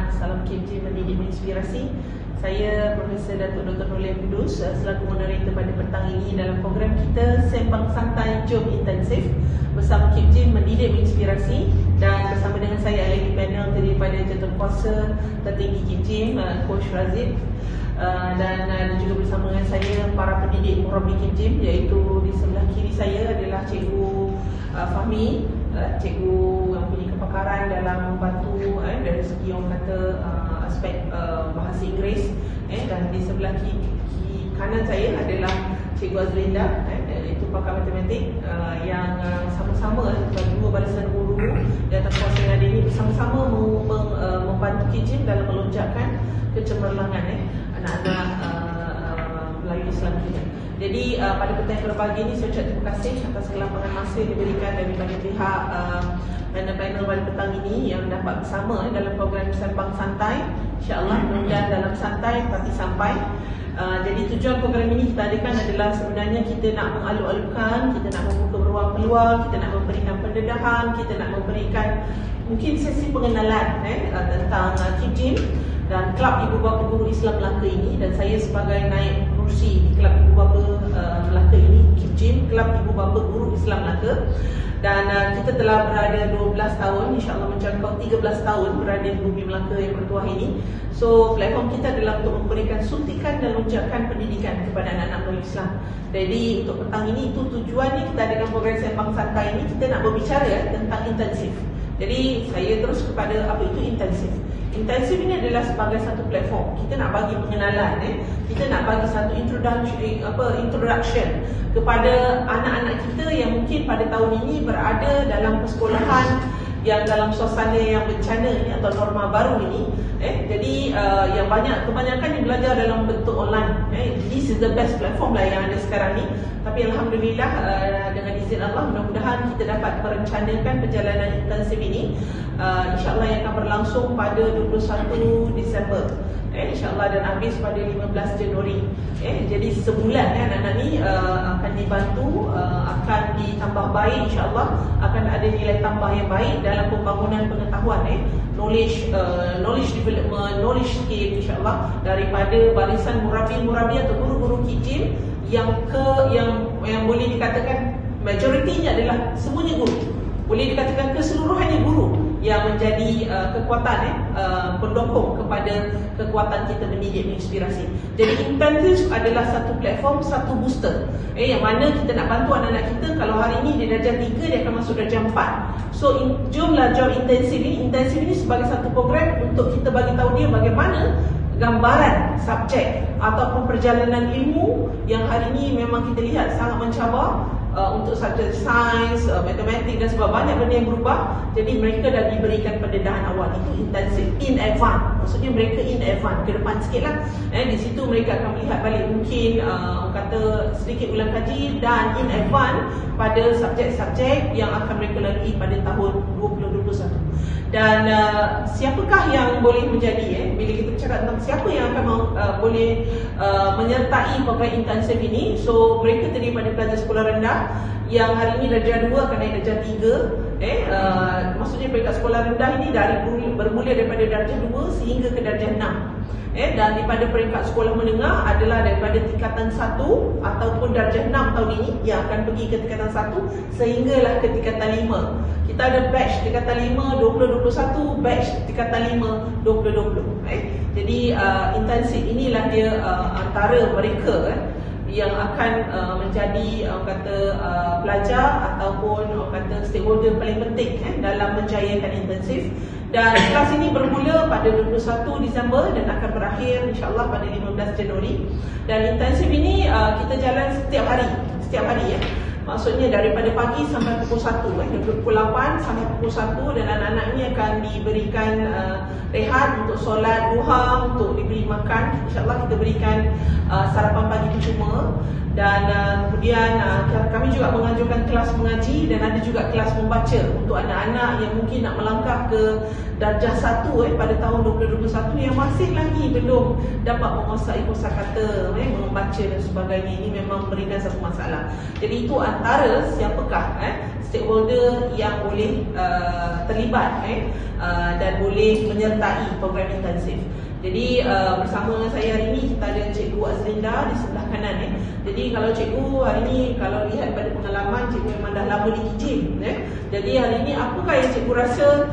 Selamat, salam KJ Mendidik Menginspirasi. Saya Profesor Datuk Dr. Nurul Kudus selaku moderator pada petang ini dalam program kita Sembang Santai Jom Intensif bersama KJ Mendidik Menginspirasi, dan bersama dengan saya lagi panel terdiri pada Jawatankuasa Tertinggi KJ, Coach Razif, dan juga bersama dengan saya para pendidik Murabi KJ, iaitu di sebelah kiri saya adalah Cikgu Fahmi, cikgu yang punya kepakaran dalam membantu dari segi orang kata aspek bahasa Inggeris, dan di sebelah kanan saya adalah Cikgu Azlinda, itu pakar matematik, yang sama-sama dua barisan guru dan kuasa yang ada ini bersama-sama membantu KJ dalam melonjakkan kecemerlangan anak-anak Melayu Islam kita. Jadi pada petang yang berbagi ini saya ucap terima kasih atas kelapangan masa yang diberikan daripada pihak panel-panel pada petang ini yang dapat bersama dalam program Sembang Santai. InsyaAllah mudah dalam santai tapi sampai. Jadi tujuan program ini kita adakan adalah sebenarnya kita nak mengalu-alukan, kita nak membuka ruang peluang, kita nak memberikan pendedahan, kita nak memberikan mungkin sesi pengenalan tentang KJ dan Kelab Ibu Bapa Guru Islam Melaka ini, dan saya sebagai naib kerusi di Kelab Ibu Bapa Melaka ini, KJ, Kelab Ibu Bapa Guru Islam Melaka, dan kita telah berada 12 tahun, insyaAllah menjangkau 13 tahun berada di bumi Melaka yang bertuah ini. So platform kita adalah untuk memberikan suntikan dan lonjakan pendidikan kepada anak-anak Melayu Islam. Jadi untuk petang ini itu tujuannya kita adakan program Sembang Santai ini, kita nak berbicara tentang intensif. Jadi saya terus kepada apa itu intensif. Intensif ini adalah sebagai satu platform. Kita nak bagi pengenalan, kita nak bagi satu introduction kepada anak-anak kita yang mungkin pada tahun ini berada dalam persekolahan yang dalam suasana yang bencana ini atau norma baru ini. Jadi yang kebanyakan yang belajar dalam bentuk online. This is the best platform lah yang ada sekarang ni. Tapi alhamdulillah dengan izin Allah, mudah-mudahan kita dapat merencanakan perjalanan intensif ini, insyaAllah yang akan berlangsung pada 21 Disember, insyaAllah, dan habis pada 15 Januari. Jadi sebulan anak-anak ni akan dibantu, akan ditambah baik, insyaAllah akan ada nilai tambah yang baik dalam pembangunan pengetahuan, knowledge development, knowledge skill, insyaAllah, daripada barisan murabi atau guru-guru KJ yang boleh dikatakan majoritinya adalah semuanya guru, boleh dikatakan keseluruhannya guru yang menjadi kekuatan pendukung kepada kekuatan kita mendidik menginspirasi. Jadi intensif adalah satu platform, satu booster, yang mana kita nak bantu anak-anak kita. Kalau hari ini dia darjah 3, dia akan masuk darjah 4. So jomlah job intensif ini sebagai satu program untuk kita bagi tahu dia bagaimana gambaran subjek ataupun perjalanan ilmu yang hari ini memang kita lihat sangat mencabar, untuk subjek sains, matematik dan sebagainya, banyak benda yang berubah. Jadi mereka dah diberikan pendedahan awal, itu intensif, in advance. Maksudnya mereka in advance, ke depan sikit lah. Di situ mereka akan melihat balik mungkin kata sedikit ulang kaji dan in advance pada subjek-subjek yang akan mereka lalui pada tahun 2021. Dan siapakah yang boleh menjadi, bila kita bercakap tentang siapa yang akan boleh menyertai program intensif ini. So mereka terdiri pada pelajar sekolah rendah yang hari ini darjah 2 akan naik darjah 3. Maksudnya peringkat sekolah rendah ini bermula daripada darjah 2 sehingga ke darjah 6. Dan daripada peringkat sekolah menengah adalah daripada tingkatan 1 ataupun darjah 6 tahun ini yang akan pergi ke tingkatan 1 sehinggalah ke tingkatan 5. Kita ada batch tingkatan 5 2021, batch tingkatan 5 2020. Jadi intensif inilah dia antara mereka yang akan menjadi pelajar ataupun stakeholder paling penting dalam menjayakan intensif. Dan kelas ini bermula pada 21 Disember dan akan berakhir insyaAllah pada 15 Januari. Dan intensif ini kita jalan setiap hari. Maksudnya daripada pagi sampai pukul 1, dari pukul 8 sampai pukul 1, dan anak-anak ini akan diberikan rehat untuk solat duha, untuk diberi makan. InsyaAllah kita berikan sarapan pagi percuma. Dan kemudian kami juga mengajukan kelas mengaji dan ada juga kelas membaca untuk anak-anak yang mungkin nak melangkah ke darjah 1 pada tahun 2021 yang masih lagi belum dapat menguasai kosakata, membaca dan sebagainya. Ini memang berikan satu masalah. Jadi itu antara siapakah stakeholder yang boleh terlibat dan boleh menyertai program intensif. Jadi bersama dengan saya hari ini kita ada Cikgu Azlinda di sebelah kanan. Jadi kalau cikgu hari ini, kalau lihat pada pengalaman, cikgu memang dah lama di KIJIM. Jadi hari ini apakah yang cikgu rasa,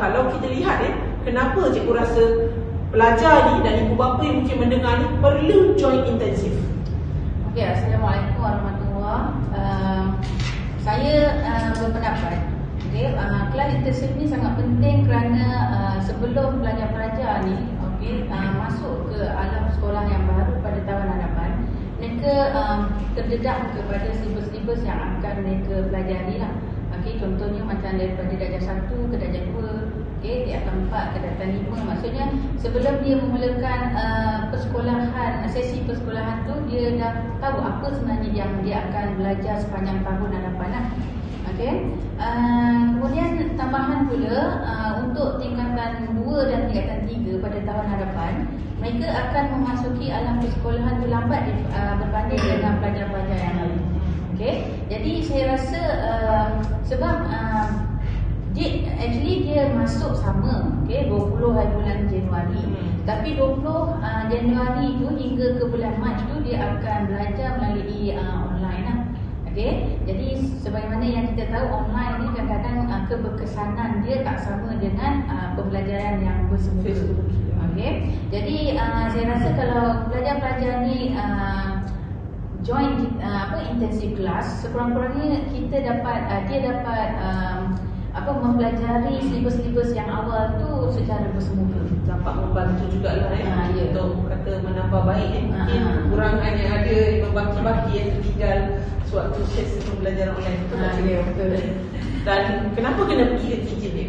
kalau kita lihat kenapa cikgu rasa pelajar ni dan ibu bapa yang mungkin mendengar ni perlu join intensif? Okey, Assalamualaikum warahmatullahi wabarakatuh. Saya berpendapat kelas intensif ni sangat penting kerana sebelum pelajar-pelajar ni masuk ke alam sekolah yang baru pada tahun hadapan, mereka terdedah kepada silibus-silibus yang akan mereka pelajari lah. Contohnya macam daripada darjah 1 ke darjah 2, tingkatan 4 ke tingkatan 5. Maksudnya sebelum dia memulakan persekolahan, sesi persekolahan tu, dia dah tahu apa sebenarnya yang dia akan belajar sepanjang tahun hadapan lah. Kemudian tambahan pula untuk tingkatan 2 dan tingkatan 3 pada tahun hadapan, mereka akan memasuki alam persekolahan lambat berbanding dengan pelajar-pelajar yang lain. Jadi saya rasa sebab dia masuk sama 20 hari bulan Januari, tapi 20 Januari tu hingga ke bulan Mac tu dia akan belajar melalui online lah. Jadi sebagaimana yang kita tahu, online ni kadang-kadang keberkesanan dia tak sama dengan pembelajaran yang bersemuka. Jadi saya rasa kalau pelajar-pelajar ni join intensif kelas, sekurang-kurangnya dia dapat mempelajari silibus-silibus yang awal tu secara bersemuka. Dapat membantu jugalah untuk kata menambah baik mungkin kekurangan yang ada, membaki-baki yang tertinggal sewaktu sesi pembelajaran online itu. Betul. Dan kenapa kena pergi ke KIJIM ni?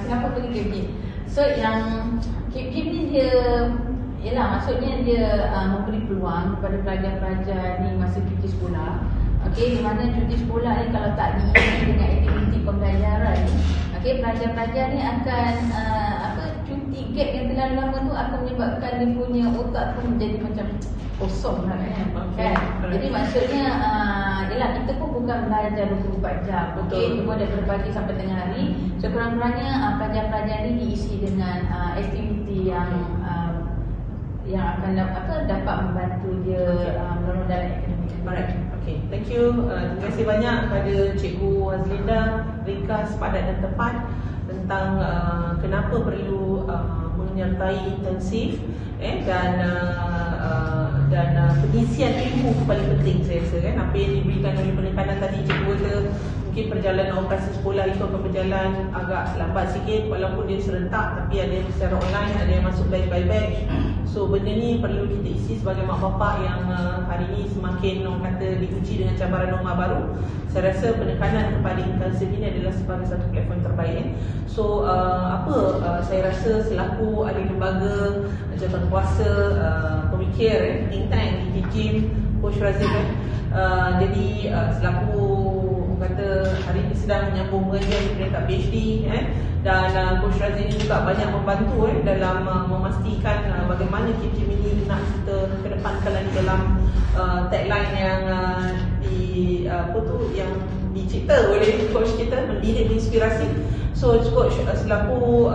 Kenapa pergi ke KIJIM? So yang KIJIM ni dia maksudnya dia memberi peluang kepada pelajar-pelajar ni masa cuti sekolah. Di mana cuti sekolah ni kalau tak diisi dengan aktiviti pembelajaran ni, pelajar-pelajar ni akan cuti gap yang terlalu lama tu akan menyebabkan dia punya otak tu menjadi macam kosong lah kan. Jadi maksudnya kita pun bukan belajar 24 jam. Cuma daripada pagi sampai tengah hari. So kurang-kurangnya pelajar-pelajar ni diisi dengan aktiviti yang akan dapat membantu dia menolong dalam akademik. Alright, thank you. Terima kasih banyak kepada Cikgu Azlinda, ringkas, padat dan tepat tentang kenapa perlu menyertai intensif dan pengisian ilmu paling penting saya rasa kan. Apa yang diberikan oleh penekanan tadi cikgu kata mungkin perjalanan operasi sekolah itu akan berjalan agak lambat sikit walaupun dia serentak, tapi ada yang secara online, ada yang masuk batch by batch. So benda ni perlu kita isi sebagai mak bapak yang hari ni semakin diuji dengan cabaran norma baru. Saya rasa penekanan kepada intensif ini adalah sebagai satu platform terbaik. So saya rasa selaku ahli lembaga, jawatan kuasa, pemikir, think tank di KIJIM, Coach Razif jadi selaku hari ini sedang menyambung pengajian di peringkat PhD dan Coach Razif ini juga banyak membantu dalam memastikan bagaimana KIJIM ini nak kita kedepankan lagi dalam tagline yang yang dicipta oleh coach kita, mendidik menginspirasi. So coach selaku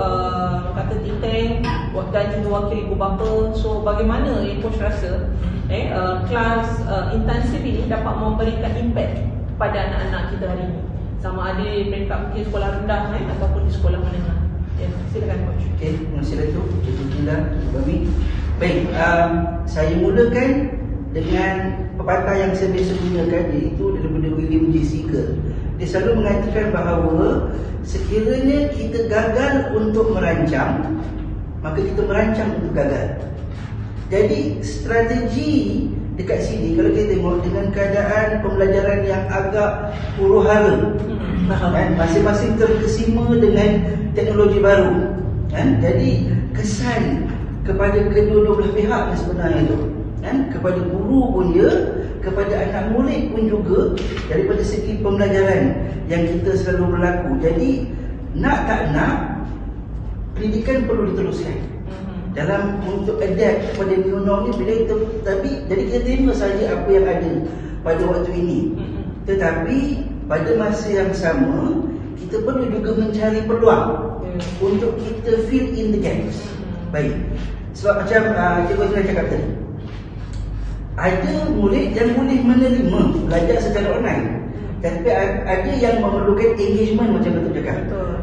think tank dan juga wakil ibu bapa, so bagaimana yang coach rasa kelas intensif ini dapat memberikan impact pada anak-anak kita hari ini, sama ada di peringkat mungkin sekolah rendah ataupun di sekolah menengah. Silakan coach. Terima kasih Datuk, Cikgu Gila, Cikgu Bami. Baik, saya mulakan dengan pepatah yang saya biasa gunakan, iaitu daripada William J. Seeger. Dia selalu mengatakan bahawa sekiranya kita gagal untuk merancang, maka kita merancang untuk gagal. Jadi strategi dekat sini kalau kita tengok dengan keadaan pembelajaran yang agak huru-hara, masing-masing terkesima dengan teknologi baru, jadi kesan kepada kedua-dua belah pihak sebenarnya itu kan? Kepada guru pun ya, kepada anak murid pun juga, daripada segi pembelajaran yang kita selalu berlaku. Jadi nak tak nak, pendidikan perlu diteruskan dalam untuk adapt kepada new norm ni. Bila kita jadi kita terima saja apa yang ada pada waktu ini, tetapi pada masa yang sama kita perlu juga mencari peluang untuk kita fill in the gaps. Baik, sebab macam Cikgu Azlan cakap tadi, ada murid yang boleh menerima belajar secara online, tapi ada yang memerlukan engagement macam Datuk cakap.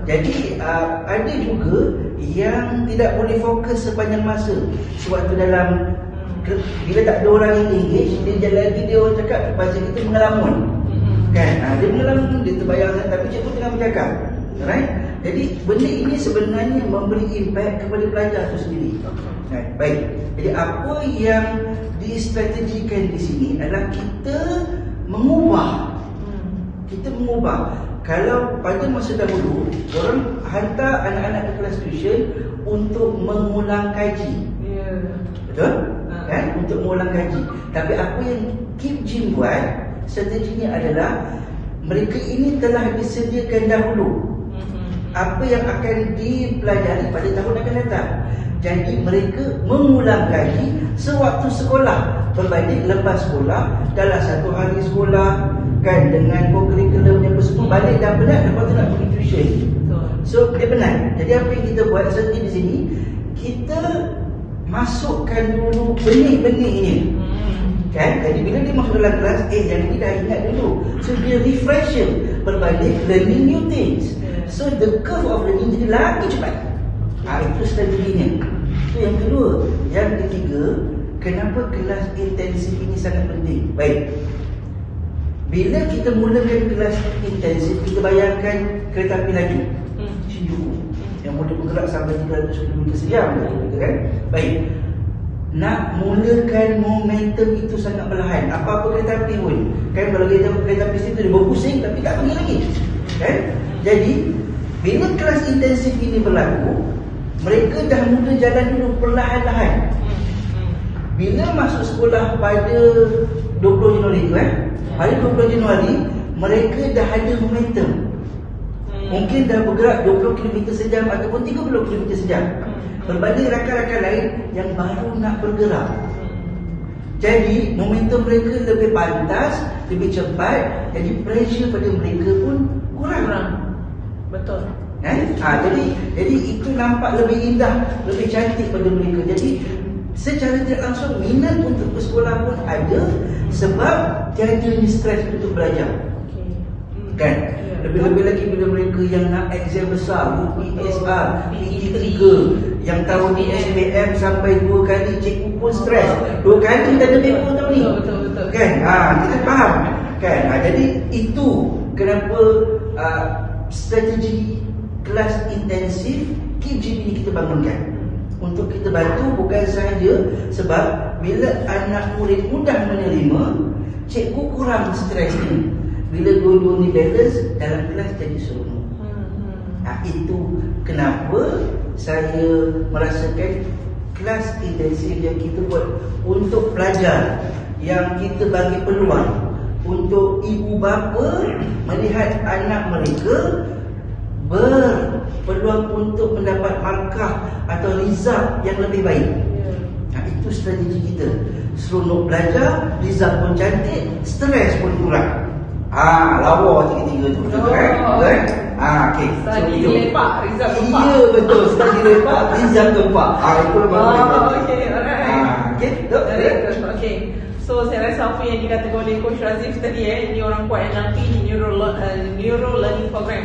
Jadi ada juga yang tidak boleh fokus sepanjang masa. Sewaktu dalam, bila tak ada orang yang engage, dia jalan lagi, dia orang cakap bahasa kita mengelamun, kan? Dia mengelamun, dia terbayang, tapi cikgu tengah bercakap, right? Jadi benda ini sebenarnya memberi impact kepada pelajar itu sendiri. Baik, jadi apa yang distrategikan di sini adalah kita mengubah. Kalau pada masa dahulu orang hantar anak-anak ke kelas tuition untuk mengulang kaji, betul? Kan? Untuk mengulang kaji. Tapi apa yang KIPJIM buat, strateginya adalah mereka ini telah disediakan dahulu apa yang akan dipelajari pada tahun akan datang. Jadi mereka mengulang kaji sewaktu sekolah berbanding lepas sekolah. Dalam satu hari sekolah, kan, dengan kurikulum yang semua, balik dah penat, lepas tu nak pergi tuition. So dia penat. Jadi apa yang kita buat seperti di sini, kita masukkan dulu benih-benihnya, kan? Jadi bila dia masuk dalam kelas, yang ini dah ingat dulu. So dia refresher berbanding learning new things. So the curve of learning jadi lagi cepat. Itu strateginya. Itu yang kedua. Yang ketiga, kenapa kelas intensif ini sangat penting? Baik, bila kita mulakan kelas intensif, kita bayangkan kereta api laju Shinjuku yang boleh bergerak sampai 300 km sejam, kan? Baik, nak mulakan momentum itu sangat perlahan. Apa-apa kereta api pun, kan, kalau kereta api situ dia berpusing tapi tak pergi lagi, kan? Jadi bila kelas intensif ini berlaku, mereka dah mula jalan dulu perlahan-lahan. Bila masuk sekolah pada 20 Januari tu, pada 20 Januari mereka dah ada momentum. Mungkin dah bergerak 20 km sejam ataupun 30 km sejam, berbanding rakan-rakan lain yang baru nak bergerak. Jadi momentum mereka lebih pantas, lebih cepat. Jadi pressure pada mereka pun kurang. Betul. Jadi itu nampak lebih indah, lebih cantik pada mereka. Jadi secara tidak langsung minat untuk bersekolah pun ada, sebab tiada stres untuk belajar. Kan? Lebih-lebih lagi bila mereka yang nak exam besar, UPSR, PE3, yang tahun ni SPM sampai 2 kali, cikgu pun stres. 2 kali tak ada paper tahun ni. Betul. Kan? Kita faham. Kan? Jadi itu kenapa strategi kelas intensif KIPJIM ini kita bangunkan. Untuk kita bantu bukan sahaja sebab bila anak murid mudah menerima, cikgu kurang stres ni. Bila dua-dua ni balance, dalam kelas jadi seronok. Itu kenapa saya merasakan kelas intensif yang kita buat untuk pelajar, yang kita bagi peluang untuk ibu bapa melihat anak mereka berpeluang untuk mendapat markah atau result yang lebih baik. Itu strategi kita. Seronok belajar, result pun cantik, stres pun kurang. Lawa tiga-tiga tu, betul kan? Okey. Study lepak, result tempat. Ya, betul. Study lepak, result tempat. Itu okey, alright. Okey. So saya rasa apa yang dikatakan oleh Coach Razif tadi, ini orang kuat NLP, Neuro Learning Program.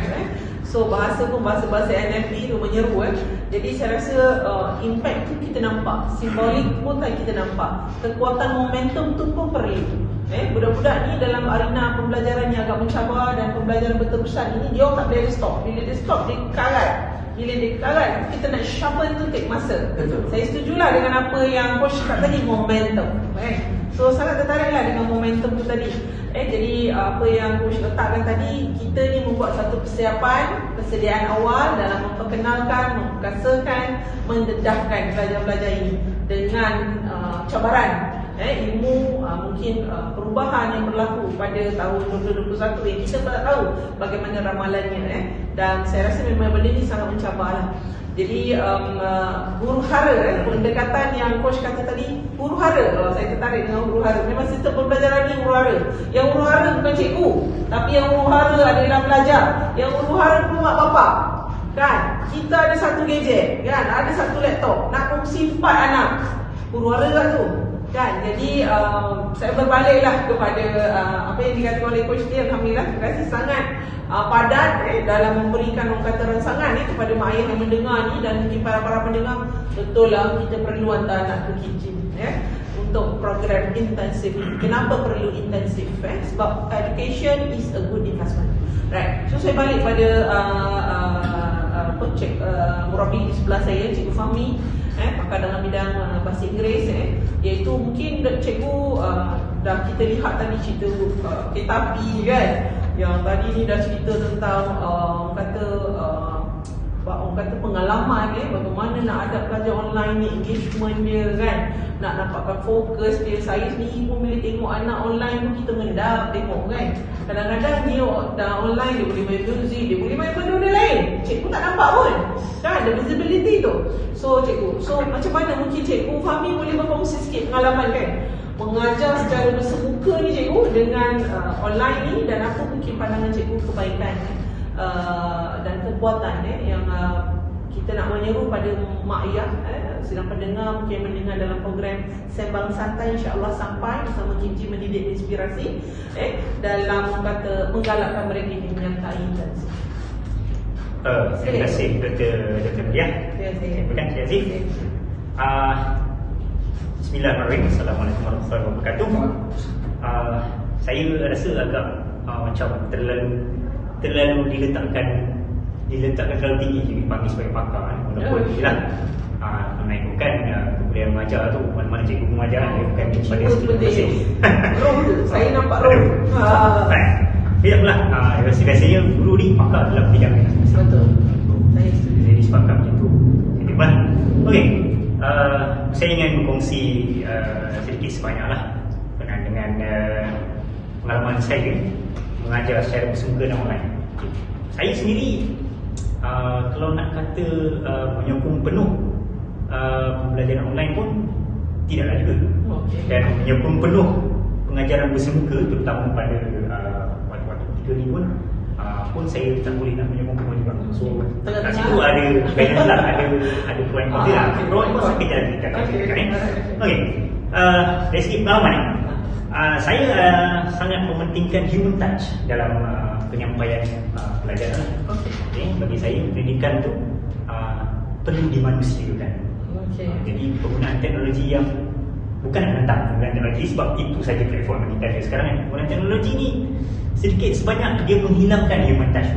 So bahasa pun bahasa NLP tu menyeru. Jadi saya rasa impact tu kita nampak, simbolik pun kita nampak, kekuatan momentum tu pun perlu. Budak-budak ni dalam arena pembelajaran yang agak mencabar dan pembelajaran berterusan ini, dia tak boleh stop. Bila dia stop, dia karat. Bila dia karat, kita nak shuffle tu take masa. Betul. Saya setujulah dengan apa yang Coach cakap tadi, momentum. So sangat tertariklah dengan momentum tu tadi. Jadi apa yang Coach letakkan tadi, kita ni membuat satu persiapan, persediaan awal dalam memperkenalkan, memperkasakan, mendedahkan pelajar-pelajar ini dengan cabaran. ilmu mungkin perubahan yang berlaku pada tahun 2021 yang kita tak tahu bagaimana ramalannya dan saya rasa memang benda ni sangat mencabarlah. Jadi huru hara pendekatan yang coach kata tadi, huru hara, saya tertarik dengan huru hara. Memang sistem pembelajaran ni huru hara. Yang huru hara bukan cikgu, tapi yang huru hara adalah pelajar. Yang huru hara pun mak bapak. Kan, kita ada satu gadget, kan, ada satu laptop, nak kongsi 4 anak. Huru hara lah tu. Kan, jadi saya berbaliklah kepada apa yang dikatakan oleh coach ni. Alhamdulillah, terima kasih sangat padat dalam memberikan orang kata rangsangan kepada mak ayah yang mendengar ni dan mungkin para pendengar. Betul lah, kita perlu hantar anak ke KIP untuk program intensif. Kenapa perlu intensif? Sebab education is a good investment. Right. So saya balik pada murabi di sebelah saya, Cikgu Fahmi, pakar dalam bidang bahasa Inggeris, iaitu mungkin cikgu dah kita lihat tadi cerita kereta api kan, yang tadi ni dah cerita tentang orang kata pengalaman bagaimana nak ada pelajar online ni, engagement dia kan, nak dapatkan fokus dia. Saya sendiri pun bila tengok anak online pun kita mengendap tengok kan. Kadang-kadang dia dah online dia boleh main muzik, dia boleh main benda lain, cikgu tak nampak pun kan, ada visibility tu. So cikgu, macam mana mungkin Cikgu Fahmi boleh berkongsi sikit pengalaman kan mengajar secara bersemuka ni cikgu dengan online ni, dan apa mungkin pandangan cikgu kebaikan dan kekuatan yang kita nak menyeru pada mak ayah sedang pendengar mungkin mendengar dalam program Sembang Santai, insya-Allah sampai bersama KIP mendidik inspirasi dalam kata menggalakkan mereka ini menyertai intensif. Terima kasih Dr. Media. Terima kasih Aziz. Bismillahirrahmanirrahim. Assalamualaikum warahmatullahi wabarakatuh. Saya rasa agak macam terlalu diletakkan terlalu tinggi jadi panggil sebagai pakar walaupun ialah menaikkan kemudian mengajar tu mana-mana cikgu mengajar dia bukan pada skill. Roh tu saya nampak roh. Tidak pula biasanya guru ni pakar dalam bidang ni. Betul. Saya setuju. Jadi sepakat macam tu. Jadi pula. Okey. Saya ingin berkongsi sedikit sebanyaklah dengan pengalaman saya mengajar secara bersemuka dan online. Saya sendiri kalau nak kata menyokong penuh pembelajaran online pun tidaklah juga. Dan menyokong penuh pengajaran bersemuka terutama pada waktu ketika ni pun saya tak boleh nak menyokong penuh juga. So kat situ ada balance lah, ada pro and contra lah. Pro and contra kita ada kita kan. Okey. Dari segi pengalaman ni saya sangat mementingkan human touch dalam penyampaian pelajaran. Okay. Bagi saya pendidikan tu perlu dimanusiakan. Jadi penggunaan teknologi yang bukan nak tentang penggunaan teknologi sebab itu saja platform kita ada sekarang kan. Penggunaan teknologi ni sedikit sebanyak dia menghilangkan human touch.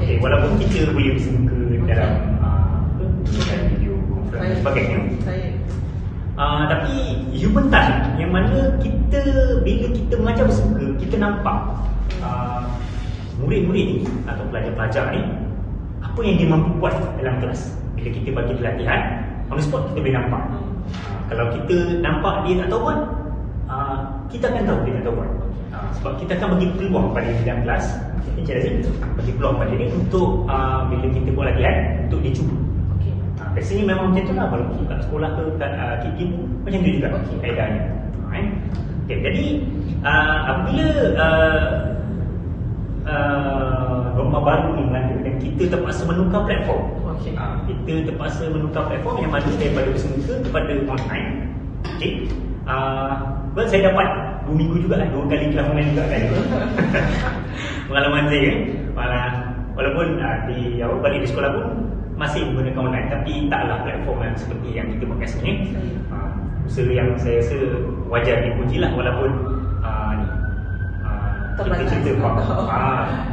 Okay. Walaupun kita boleh bersemuka dalam video conference dan sebagainya. Tapi human touch yang mana kita bila kita mengajar bersemuka kita nampak murid-murid ni atau pelajar-pelajar ni apa yang dia mampu buat dalam kelas. Bila kita bagi dia latihan on the spot kita boleh nampak. Kalau kita nampak dia tak tahu buat, kita akan tahu dia tak tahu buat. Sebab kita akan bagi peluang pada dia dalam kelas. Encik Razif bagi peluang pada dia untuk bila kita buat latihan untuk dia cuba. Biasanya memang macam tu lah. Walaupun kat sekolah ke kat KIP pun macam tu juga kaedahnya. Jadi apabila norma baru ni melanda dan kita terpaksa menukar platform. Kita terpaksa menukar platform yang mana daripada bersemuka kepada online. Saya dapat 2 minggu juga lah, 2 kali kelas online juga kan. Pengalaman saya walaupun di awal balik di sekolah pun masih menggunakan online, tapi taklah platform yang seperti yang kita pakai sebenarnya. Usaha yang saya rasa wajar dipuji lah walaupun kita cerita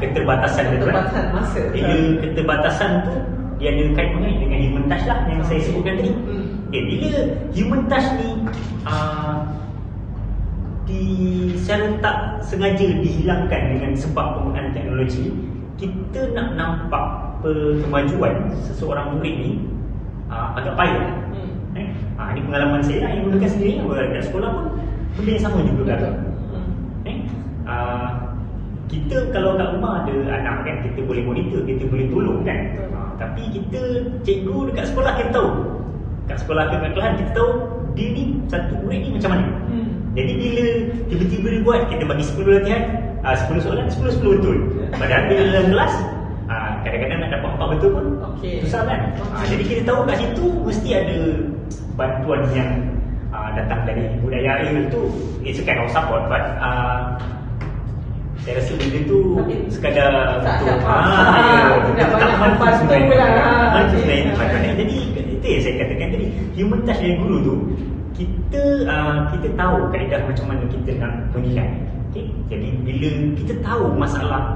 keterbatasan masa. Bila keterbatasan tu dia ada kaitannya dengan human touch lah yang saya sebutkan tadi. Bila human touch ni secara tak sengaja dihilangkan dengan sebab penggunaan teknologi, kita nak nampak kemajuan seseorang murid ni agak payah. Ini pengalaman saya lah yang menggunakan sendiri. Kat sekolah pun benda yang sama juga Betul. berlaku. Kita kalau kat rumah ada anak kan, kita boleh monitor, kita boleh tolong kan. Tapi kita, cikgu dekat sekolah kita tahu, kat sekolah ke kat kelas kita tahu dia ni, satu murid ni macam mana. Jadi bila tiba-tiba dia buat, kita bagi 10 latihan, 10 soalan, 10 betul. Padahal bila dalam kelas, kadang-kadang nak dapat 4 betul pun susah kan. Jadi kita tahu kat situ mesti ada bantuan yang datang dari budaya itu. It's a kind of support, but saya rasa benda tu sekadar untuk tidak banyak membantu lah. Jadi itu yang saya katakan tadi, human touch dari guru tu, kita tahu kaedah macam mana kita nak menilai. Jadi bila kita tahu masalah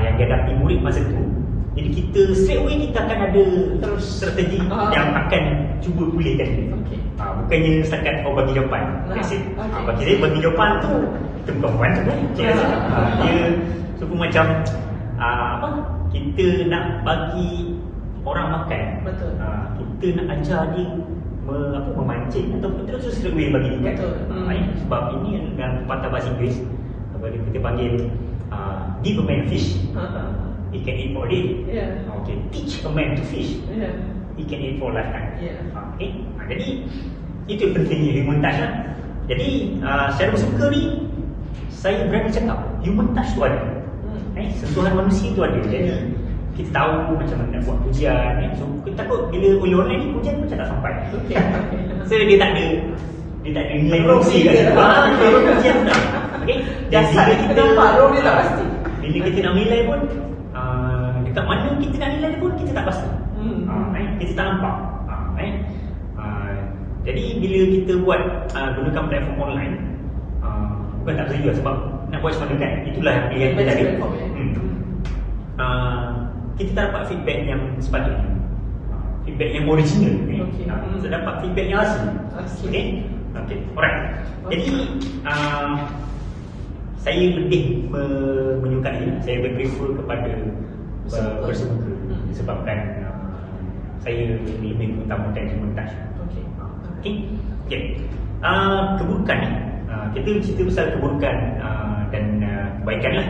yang dihadapi murid masa tu, jadi kita straight away kita akan ada terus strategi yang akan cuba pulihkan dia. Bukannya setakat bagi jawapan. Bagi saya bagi jawapan tu kita bukan membantu kan. Dia suku macam kita nak bagi orang makan. Betul. Kita nak ajar dia memancing ataupun terus straight away bagi dia kan. Sebab ini dalam pepatah bahasa Inggeris kita panggil give a man fish, he can eat for a day. Teach a man to fish, he can eat for a lifetime. Jadi itu pentingnya human touch lah. Jadi secara bersuka ni saya berani cakap human touch tu ada, sentuhan manusia tu ada. Jadi kita tahu macam mana nak buat pujian, so kita takut bila oleh online ni pujian macam tak sampai. So dia tak ada nilai manusia kat situ. Pujian tak. Dan bila kita nampak roh dia tak pasti. Bila kita nak nilai pun dekat mana kita nak nilai pun kita tak pasti. Kita tak nampak. Jadi bila kita buat gunakan platform online, bukan tak setuju sebab nak buat macam mana kan, itulah pilihan kita tadi. Kita tak dapat feedback yang sepatutnya, feedback yang original. Kita dapat feedback yang asli. Alright. Jadi saya lebih menyukai, saya lebih prefer kepada bersemuka disebabkan saya lebih mengutamakan human touch. Keburukan ni, kita cerita pasal keburukan dan kebaikan lah.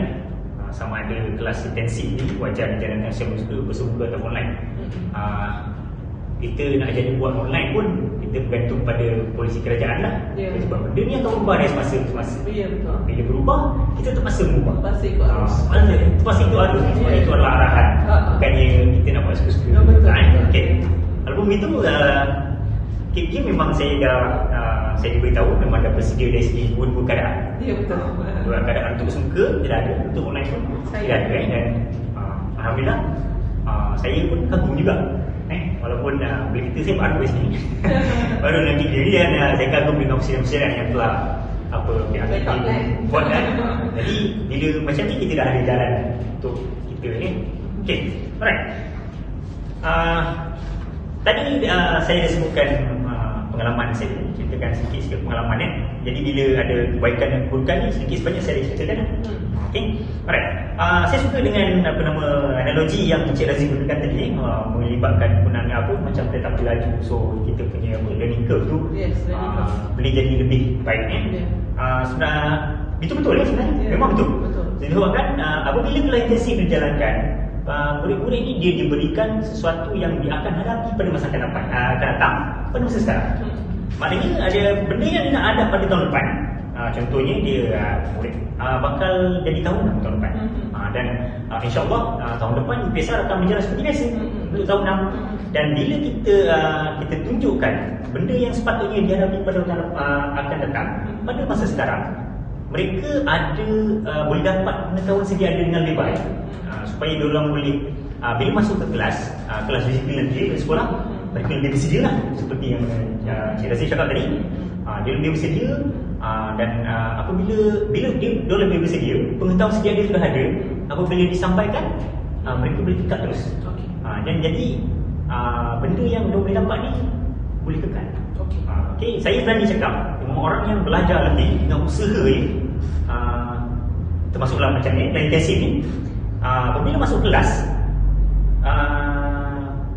Sama ada kelas intensif ni wajar dijalankan secara bersemuka atau online. Kita nak jadi buat online pun kita bergantung pada polisi kerajaan lah. Sebab benda ni akan berubah dari semasa ke semasa. Bila berubah, kita terpaksa berubah. Terpaksa ikut arus. Sebab itu adalah arahan. Bukannya kita nak buat suka-suka. Walaupun begitu, KPM memang saya diberitahu memang dah bersedia dari segi dua keadaan. Dua keadaan untuk bersuka tidak ada, untuk online pun tidak ada. Dan alhamdulillah saya pun kagum juga. Walaupun bila kita saya baru sini baru nanti dia ni, dan saya kagum dengan persiapan yang telah pihak buat kan. Jadi bila macam ni kita dah ada jalan untuk kita ni. Alright. Tadi saya dah sebutkan pengalaman saya, ceritakan sikit-sikit pengalaman ni. Jadi bila ada kebaikan dan keburukan ni, sedikit sebanyak saya ceritakan. Alright. Saya suka dengan analogi yang Encik Razif gunakan tadi, melibatkan penggunaan macam kereta api laju. So kita punya learning curve tu boleh jadi lebih baik ni. Sebenarnya itu betul ya sebenarnya. Memang betul. Sebabkan apabila kelas intensif dijalankan, murid-murid ni dia diberikan sesuatu yang dia akan hadapi pada masa akan datang, pada masa sekarang. Maknanya ada benda yang dia nak hadap pada tahun depan. Contohnya dia murid bakal jadi tahunan tahun depan. Dan insyaAllah tahun depan UPSR akan berjalan seperti biasa untuk tahun 6. Dan bila kita tunjukkan benda yang sepatutnya dihadapi pada tahun akan datang pada masa sekarang, mereka boleh dapat pengetahuan sedia ada dengan lebih baik. Supaya diorang boleh bila masuk ke kelas disiplin nanti di sekolah, mereka lebih bersedia lah. Seperti yang Cik Razif cakap tadi, dia lebih bersedia. Dan apabila dia lebih bersedia, pengetahuan sedia dia sudah ada, apabila disampaikan, mereka boleh tingkat terus. Dan jadi benda yang dia boleh dapat ni boleh kekal. Saya berani cakap dengan orang yang belajar lebih dengan usaha ni, termasuklah macam ni, dan intensif ni, apabila masuk kelas,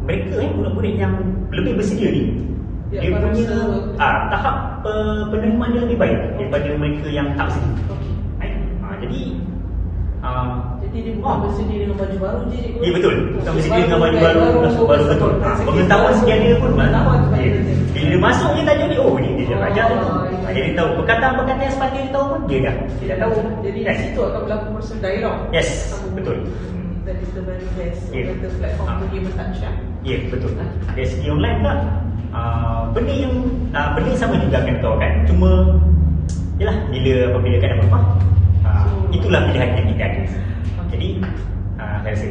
mereka murid-murid yang lebih bersedia ni, Ya, dia pada punya masa- tahap penerimaan dia lebih baik daripada mereka yang tak bersedia. Okey. Jadi Jadi dia bukan bersedia dengan baju baru je cikgu. ya betul, bukan bersedia dengan baju baru, masuk baru betul. Pengetahuan sekian dia pun Pengetahuan ya. sekian dia. Bila dia masuk dia tajuk ni, oh ni dia dah belajar tu. ya. Jadi dia tahu perkataan-perkataan yang sepatutnya dia tahu pun dia dah tahu. Jadi Kan? di situ akan berlaku proses dialog. Yes, Sama betul. That is the very best. Ya. Better platform to give a touch. Ya betul. Dari segi online pula benda yang sama juga akan tahu kan. Cuma yalah apabila kan apa itulah pilihan yang kita ada. Jadi saya rasa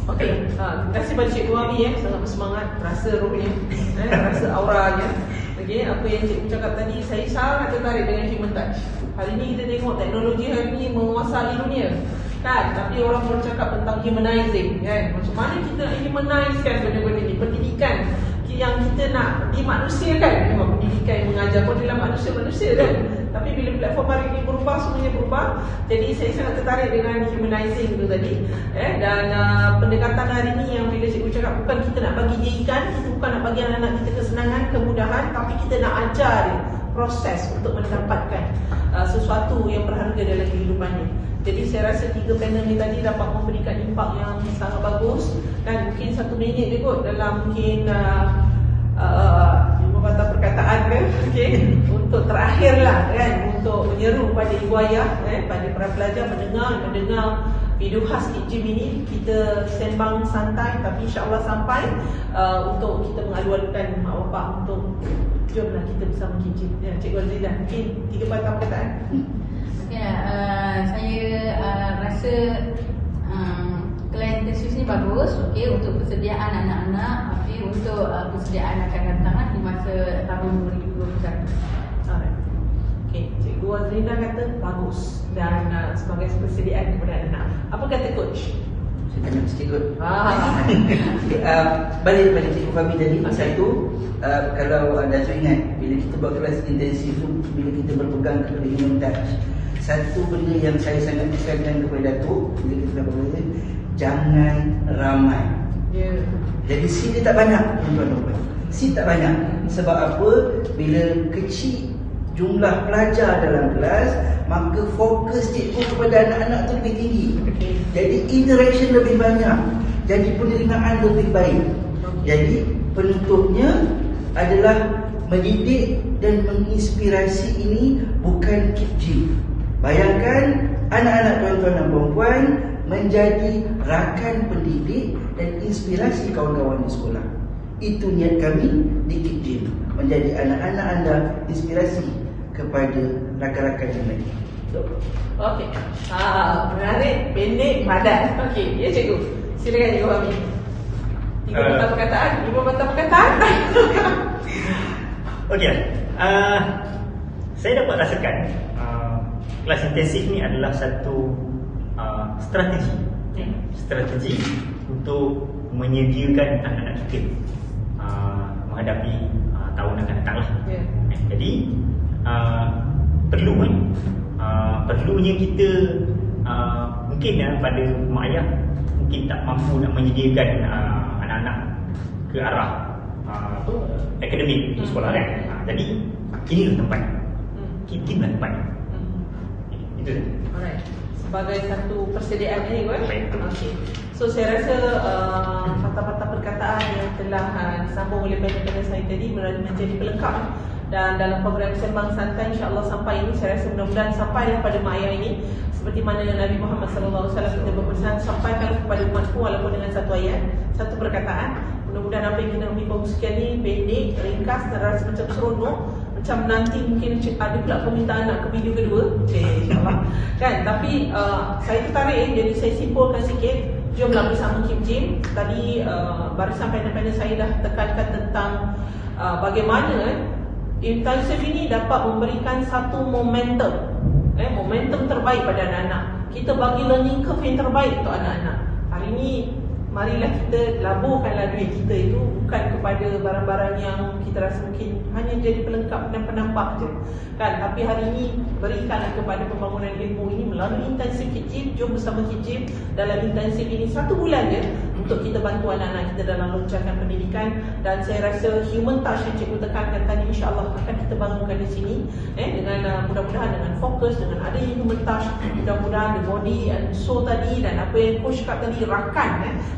Okey, terima kasih pada Cikgu Ami sangat bersemangat, rasa rohnya, rasa auranya. Okey, apa yang Cikgu cakap tadi, saya sangat tertarik dengan human touch. Hari ni kita tengok teknologi hari ni menguasai dunia. Kan, tapi orang bercakap tentang humanizing kan. Macam mana kita nak humanizekan benda-benda ni, pendidikan yang kita nak dimanusiakan. Memang pendidikan yang mengajar pun dalam manusia-manusia kan. Tapi bila platform hari ini berubah, semuanya berubah. Jadi saya sangat tertarik dengan humanizing itu tadi. Dan pendekatan hari ini yang bila cikgu cakap bukan kita nak bagi dia ikan, kita bukan nak bagi anak-anak kita kesenangan, kemudahan, tapi kita nak ajar dia proses untuk mendapatkan sesuatu yang berharga dalam kehidupannya. Jadi saya rasa 3 panel ni tadi dapat memberikan impak yang sangat bagus. Dan mungkin 1 minit je kot dalam mungkin 5 patah perkataan ke, okay? Untuk terakhir lah kan, untuk menyeru pada ibu ayah, pada para pelajar mendengar video khas Kit Jim ini. Kita sembang santai tapi insyaAllah sampai untuk kita mengalu-alukan mak bapak untuk jomlah kita bersama Kit Jim. Cikgu Aziza, mungkin 3 patah perkataan. Saya rasa klien intensif ni bagus, untuk persediaan anak-anak, untuk persediaan akan datang di masa tahun 2021. Alright. Okay, Cikgu Azrina kata bagus dan sebagai persediaan kepada anak. Apa kata coach? Saya tanya sikit kot. Balik Cikgu Fahmi tadi. Satu, kalau Dazu ingat, bila kita buat kelas intensif tu, bila kita berpegang kepada human touch, satu benda yang saya sangat tekankan kepada Datuk bila kita dah berpegang, jangan ramai. Ya. Jadi seat dia tak banyak, tuan-tuan. Seat tak banyak. Sebab apa? Bila kecil jumlah pelajar dalam kelas, maka fokus cikgu kepada anak-anak tu lebih tinggi. Jadi interaction lebih banyak. Jadi penerimaan lebih baik. Jadi penutupnya adalah mendidik dan menginspirasi ini bukan Kit Jim. Bayangkan anak-anak tuan-tuan dan puan-puan menjadi rakan pendidik dan inspirasi kawan-kawan di sekolah. Itu niat kami di Kit Jim, menjadi anak-anak anda inspirasi kepada rakan-rakan yang lain. Okey. Menarik, pendek, padat. Okey, ya cikgu. Silakan Cikgu Fahmi. 3 patah perkataan, 5 patah perkataan. Okey. Saya dapat rasakan kelas intensif ni adalah satu strategi untuk menyediakan anak-anak kita menghadapi tahun akan datang lah. Yeah. Jadi perlunya kita mungkin pada mak ayah mungkin tak mampu nak menyediakan anak-anak ke arah akademik di sekolah kan. Jadi inilah tempat. Inilah tempat. Itu saja. Alright. Sebagai satu persediaan ni kan. Okey. So saya rasa patah-patah perkataan yang telah disambung oleh panel-panel saya tadi menjadi pelengkap. Dan dalam program Sembang Santai insya-Allah sampai ini, saya rasa mudah-mudahan sampailah pada mak ayah ini seperti mana Nabi Muhammad sallallahu alaihi wasallam kita berpesan, sampaikan kepada umatku walaupun dengan satu ayat, satu perkataan. Mudah-mudahan apa yang kita nak kongsikan ni pendek, ringkas dan rasa macam seronok. Macam nanti mungkin ada pula permintaan nak ke video kedua. InsyaAllah kan, tapi saya tertarik, jadi saya simpulkan sikit. Jomlah bersama Kit Jim. Tadi barisan panel-panel saya dah tekankan tentang bagaimana intensif ini dapat memberikan satu momentum momentum terbaik pada anak-anak. Kita bagi learning curve yang terbaik untuk anak-anak. Hari ini marilah kita laburkanlah duit kita itu bukan kepada barang-barang yang kita rasa mungkin hanya jadi pelengkap dan penampak je kan, tapi hari ini berikanlah kepada pembangunan ilmu ini melalui intensif Kit Jim. Jom bersama Kit Jim dalam intensif ini 1 bulan je untuk kita bantu anak-anak kita dalam lonjakan pendidikan. Dan saya rasa human touch yang cikgu tekankan tadi insya-Allah akan kita bangunkan di sini dengan mudah-mudahan dengan fokus, dengan ada human touch, mudah-mudahan the body and soul tadi, dan apa yang coach kat tadi,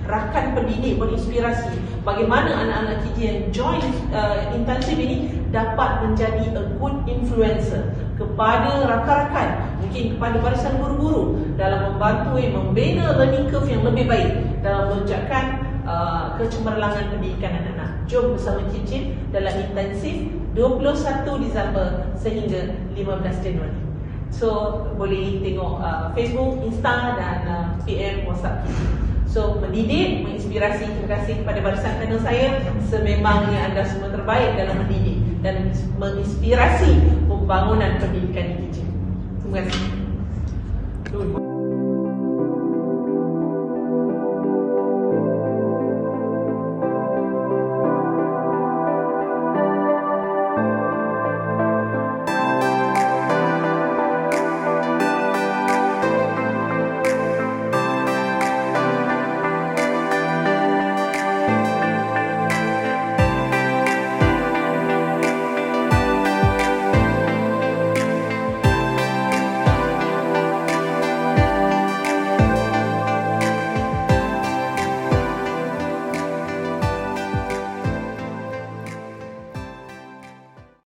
rakan pendidik berinspirasi bagaimana anak-anak kita yang join intensif ini dapat menjadi a good influencer kepada rakan-rakan, mungkin kepada barisan guru-guru dalam membantu membina learning curve yang lebih baik dalam melonjakkan kecemerlangan pendidikan anak-anak. Jom bersama Cip dalam intensif 21 Disember sehingga 15 Januari. So boleh tengok Facebook, Insta dan PM WhatsApp kita. So mendidik, menginspirasi. Terima kasih kepada barisan panel saya. Sememangnya anda semua terbaik dalam mendidik dan menginspirasi pembangunan pendidikan di Cip. Terima kasih.